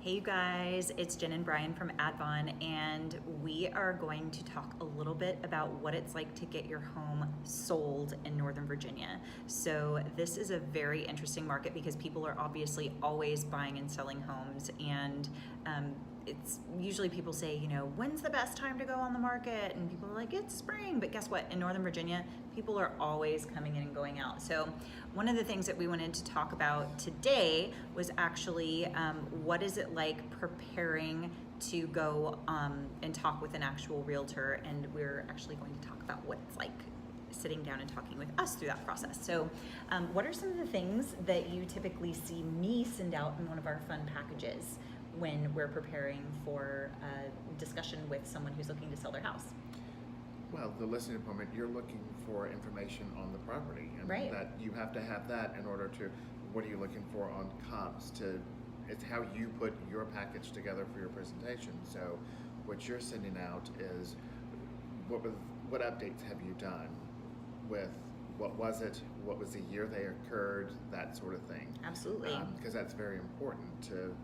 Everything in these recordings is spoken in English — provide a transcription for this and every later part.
Hey you guys, it's Jen and Bryan from Advon, and we are going to talk a little bit about what it's like to get your home sold in Northern Virginia. So this is a very interesting market because people are obviously always buying and selling homes, and it's usually people say, when's the best time to go on the market? And people are like, it's spring. But guess what? In Northern Virginia, people are always coming in and going out. So one of the things that we wanted to talk about today was actually what is it like preparing to go and talk with an actual realtor. And we're actually going to talk about what it's like sitting down and talking with us through that process. So what are some of the things that you typically see me send out in one of our fun packages when we're preparing for a discussion with someone who's looking to sell their house? Well, the listing appointment, you're looking for information on the property, and right. that you have to have that in order to, what are you looking for on comps it's how you put your package together for your presentation. So what you're sending out is what updates have you done with what was it, what was the year they occurred, that sort of thing. Absolutely. Because that's very important to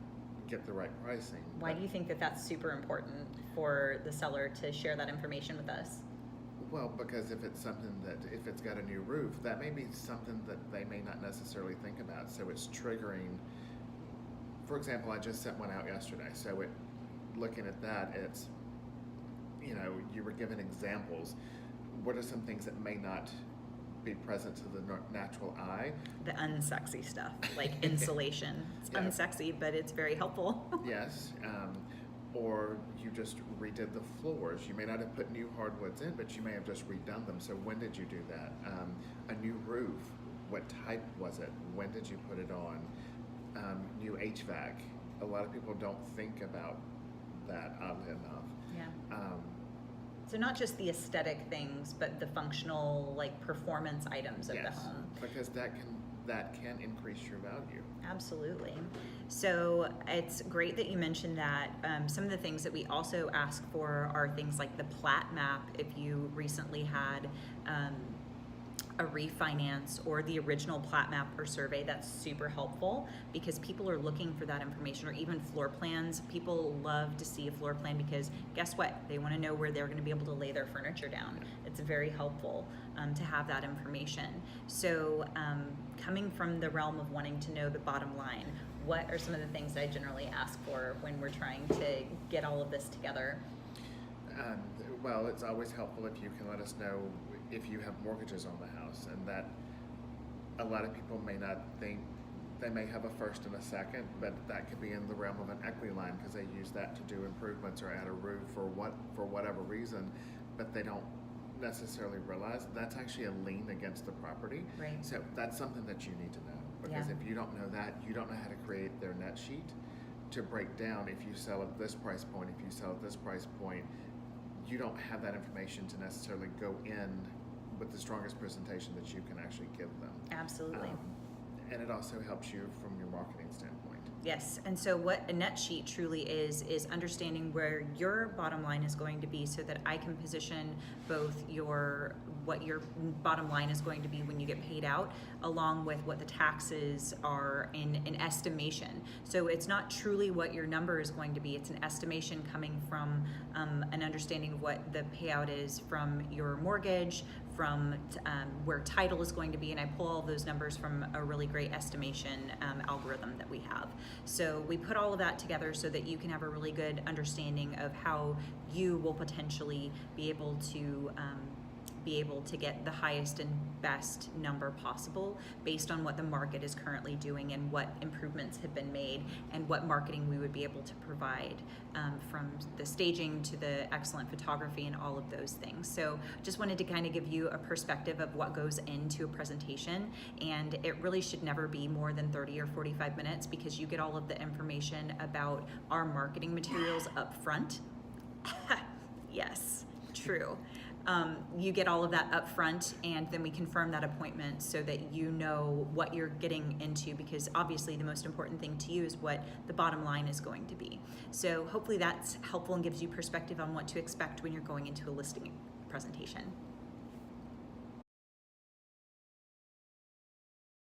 get the right pricing. Why do you think that that's super important for the seller to share that information with us? Well, because if it's something if it's got a new roof, that may be something that they may not necessarily think about. So it's triggering. For example, I just sent one out yesterday. So looking at that, it's, you were given examples. What are some things that may not be present to the natural eye? The unsexy stuff, like insulation. It's Yeah. unsexy, but it's very helpful. Yes. Or you just redid the floors. You may not have put new hardwoods in, but you may have just redone them. So when did you do that? A new roof, what type was it? When did you put it on? New HVAC. A lot of people don't think about that, oddly enough. Yeah. So not just the aesthetic things, but the functional, like, performance items of the home. Because that can increase your value. Absolutely. So it's great that you mentioned that. Some of the things that we also ask for are things like the plat map if you recently had a refinance, or the original plat map or survey. That's super helpful because people are looking for that information, or even floor plans. People love to see a floor plan because guess what? They want to know where they're going to be able to lay their furniture down. It's very helpful to have that information. So coming from the realm of wanting to know the bottom line, what are some of the things that I generally ask for when we're trying to get all of this together? Well, it's always helpful if you can let us know if you have mortgages on the house, and that a lot of people may not think. They may have a first and a second, but that could be in the realm of an equity line because they use that to do improvements or add a roof or for whatever reason, but they don't necessarily realize that's actually a lien against the property. Right. So that's something that you need to know, because if you don't know that, you don't know how to create their net sheet to break down if you sell at this price point, if you sell at this price point. You don't have that information to necessarily go in with the strongest presentation that you can actually give them. Absolutely. And it also helps you from your marketing standpoint. Yes, and so what a net sheet truly is understanding where your bottom line is going to be so that I can position both what your bottom line is going to be when you get paid out, along with what the taxes are in an estimation. So it's not truly what your number is going to be, it's an estimation coming from an understanding of what the payout is from your mortgage, from where title is going to be, and I pull all those numbers from a really great estimation algorithm that we have. So we put all of that together so that you can have a really good understanding of how you will potentially be able to get the highest and best number possible based on what the market is currently doing and what improvements have been made and what marketing we would be able to provide, from the staging to the excellent photography and all of those things. So just wanted to kind of give you a perspective of what goes into a presentation, and it really should never be more than 30 or 45 minutes because you get all of the information about our marketing materials up front. Yes, true. You get all of that up front, and then we confirm that appointment so that you know what you're getting into, because obviously the most important thing to you is what the bottom line is going to be. So hopefully that's helpful and gives you perspective on what to expect when you're going into a listing presentation.